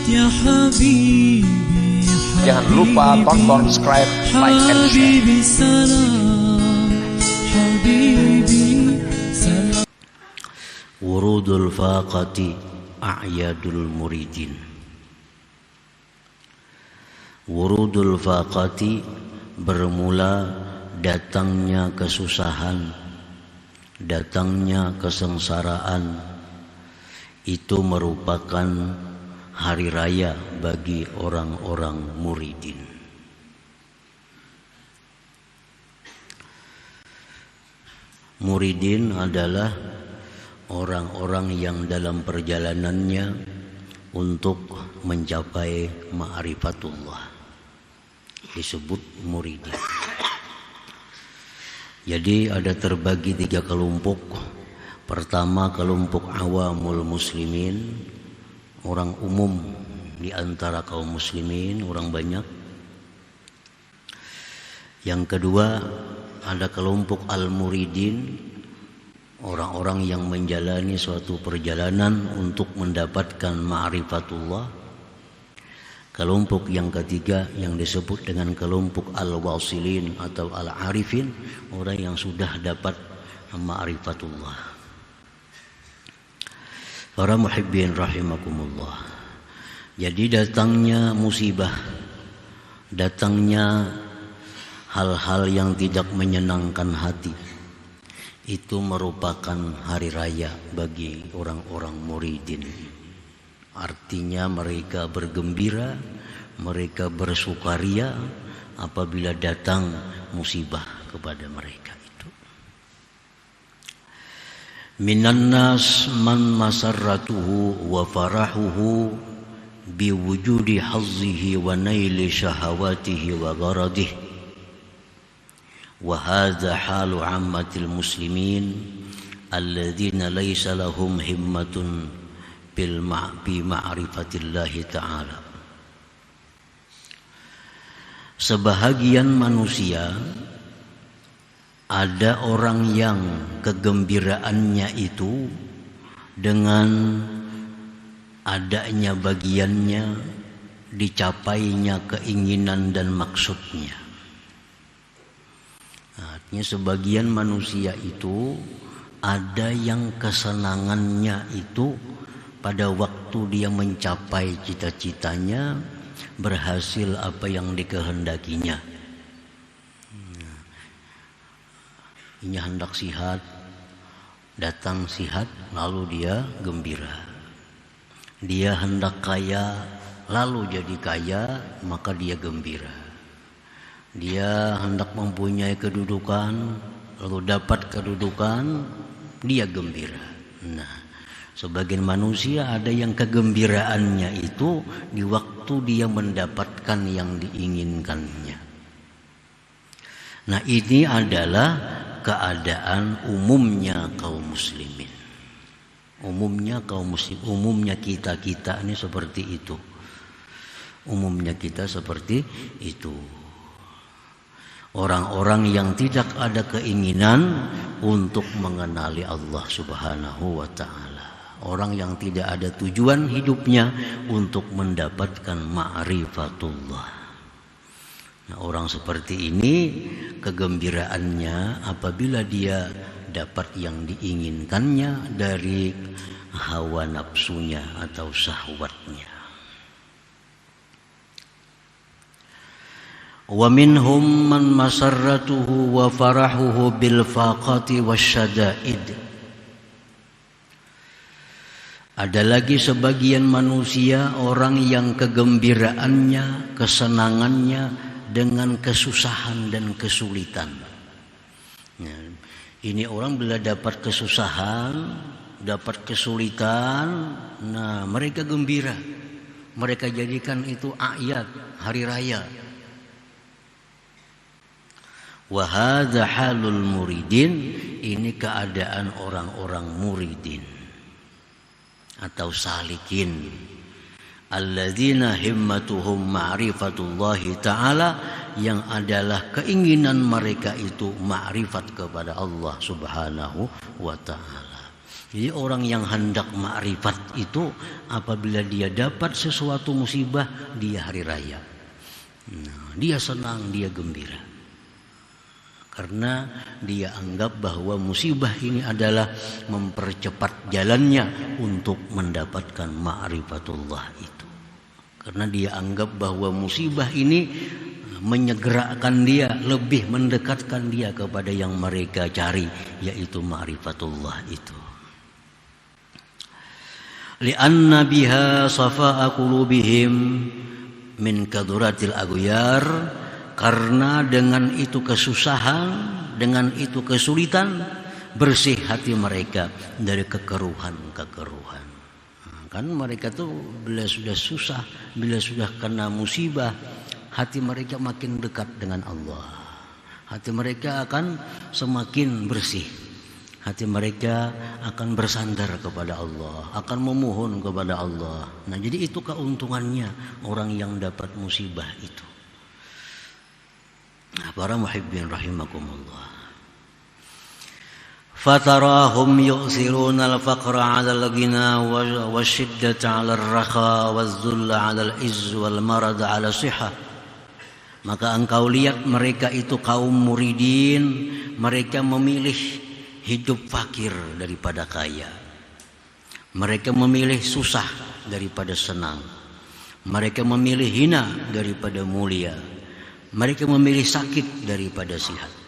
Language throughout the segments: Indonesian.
يا حبيبي Jangan lupa tonton, subscribe, like, and share. حبيبي سلام حبيبي سلام. Wurudul faqati a'yadul muridin. Wurudul faqati bermula datangnya kesusahan, datangnya kesengsaraan, itu merupakan hari raya bagi orang-orang muridin. Muridin adalah orang-orang yang dalam perjalanannya untuk mencapai ma'rifatullah, disebut muridin. Jadi ada terbagi 3 kelompok. Pertama, kelompok awamul muslimin, orang umum di antara kaum muslimin, orang banyak. Yang kedua, ada kelompok al-muridin, orang-orang yang menjalani suatu perjalanan untuk mendapatkan ma'rifatullah. Kelompok yang ketiga yang disebut dengan kelompok al-wasilin atau al-arifin, orang yang sudah dapat ma'rifatullah. Para muhibbin rahimakumullah. Jadi datangnya musibah, datangnya hal-hal yang tidak menyenangkan hati, itu merupakan hari raya bagi orang-orang muridin. Artinya mereka bergembira, mereka bersukaria apabila datang musibah kepada mereka. Minan nas man masarratuhu wa farahuhu biwujudi hazzihi wa naili syahawatihi wa gharadihi. Wa hadha halu ammatil muslimin alladzina laysa lahum himmatun bil ma'bi ma'rifatillahi ta'ala. Sebahagian manusia, ada orang yang kegembiraannya itu dengan adanya bagiannya dicapainya keinginan dan maksudnya. Artinya sebagian manusia itu ada yang kesenangannya itu pada waktu dia mencapai cita-citanya, berhasil apa yang dikehendakinya. Ini hendak sihat, datang sihat, lalu dia gembira. Dia hendak kaya, lalu jadi kaya, maka dia gembira. Dia hendak mempunyai kedudukan, lalu dapat kedudukan, dia gembira. Nah, sebagian manusia ada yang kegembiraannya itu di waktu dia mendapatkan yang diinginkannya. Nah, ini adalah keadaan umumnya kaum muslimin. Umumnya kaum muslim, umumnya kita ini seperti itu. Umumnya kita seperti itu. Orang-orang yang tidak ada keinginan untuk mengenali Allah Subhanahu wa ta'ala. Orang yang tidak ada tujuan hidupnya untuk mendapatkan ma'rifatullah. Nah, orang seperti ini kegembiraannya apabila dia dapat yang diinginkannya dari hawa nafsunya atau syahwatnya. Wa minhum man masarratuhu wa farahuhu bil faqati wasyada'id. Ada lagi sebagian manusia, orang yang kegembiraannya, kesenangannya dengan kesusahan dan kesulitan. Nah, ini orang bila dapat kesusahan, dapat kesulitan, nah mereka gembira. Mereka jadikan itu a'yad, hari raya. Wa hadza halul muridin, ini keadaan orang-orang muridin atau salikin. Alladzina himmatuhum ma'rifatullahi ta'ala, yang adalah keinginan mereka itu ma'rifat kepada Allah Subhanahu wa ta'ala. Jadi orang yang hendak ma'rifat itu apabila dia dapat sesuatu musibah, dia hari raya. Nah, dia senang, dia gembira. Karena dia anggap bahwa musibah ini adalah mempercepat jalannya untuk mendapatkan ma'rifatullah itu. Karena dia anggap bahwa musibah ini menyegerakan dia, lebih mendekatkan dia kepada yang mereka cari, yaitu ma'rifatullah itu. Li'anna biha safa'a qulubihim min kaduratil aghyar, karena dengan itu kesusahan, dengan itu kesulitan, bersih hati mereka dari kekeruhan-kekeruhan. Kan mereka tuh bila sudah susah, bila sudah kena musibah, hati mereka makin dekat dengan Allah. Hati mereka akan semakin bersih. Hati mereka akan bersandar kepada Allah, akan memohon kepada Allah. Nah, jadi itu keuntungannya orang yang dapat musibah itu. Nah, para muhibbin rahimakumullah. Fatarahum yu'siruna al-faqra 'ala al-ghina wasyiddata 'ala ar-rakha waz-zulla 'ala al-izz wal marad 'ala sihah. Maka engkau lihat mereka itu kaum muridin, mereka memilih hidup fakir daripada kaya. Mereka memilih susah daripada senang. Mereka memilih hina daripada mulia. Mereka memilih sakit daripada sihat.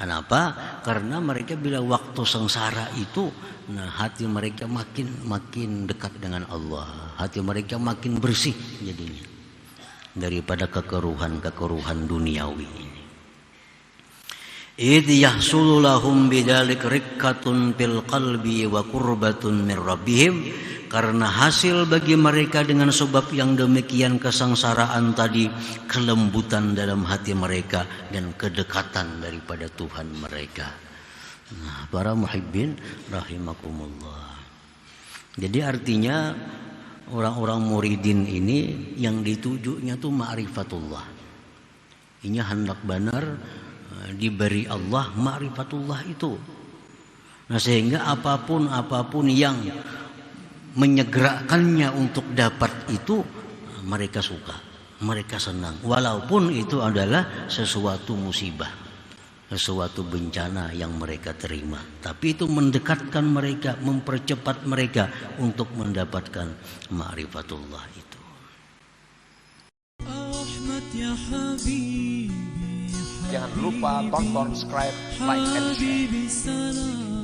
Kenapa? Karena mereka bila waktu sengsara itu, hati mereka makin dekat dengan Allah. Hati mereka makin bersih jadinya daripada kekeruhan duniawi ini. Idh yahsulu lahum bidzalik riqqatun fil qalbi wa qurbatun min rabbihim, karena hasil bagi mereka dengan sebab yang demikian kesengsaraan tadi, kelembutan dalam hati mereka dan kedekatan daripada Tuhan mereka. Nah, para muhibbin rahimakumullah. Jadi artinya orang-orang muridin ini yang ditujunya tuh ma'rifatullah. Ini hendak benar diberi Allah ma'rifatullah itu. Nah, sehingga apapun yang menyegerakannya untuk dapat itu, mereka suka, mereka senang, walaupun itu adalah sesuatu musibah, sesuatu bencana yang mereka terima, tapi itu mendekatkan mereka, mempercepat mereka untuk mendapatkan ma'rifatullah itu. Ahmad ya Habibi, Jangan lupa tonton, subscribe, like, and share. Habibi salam.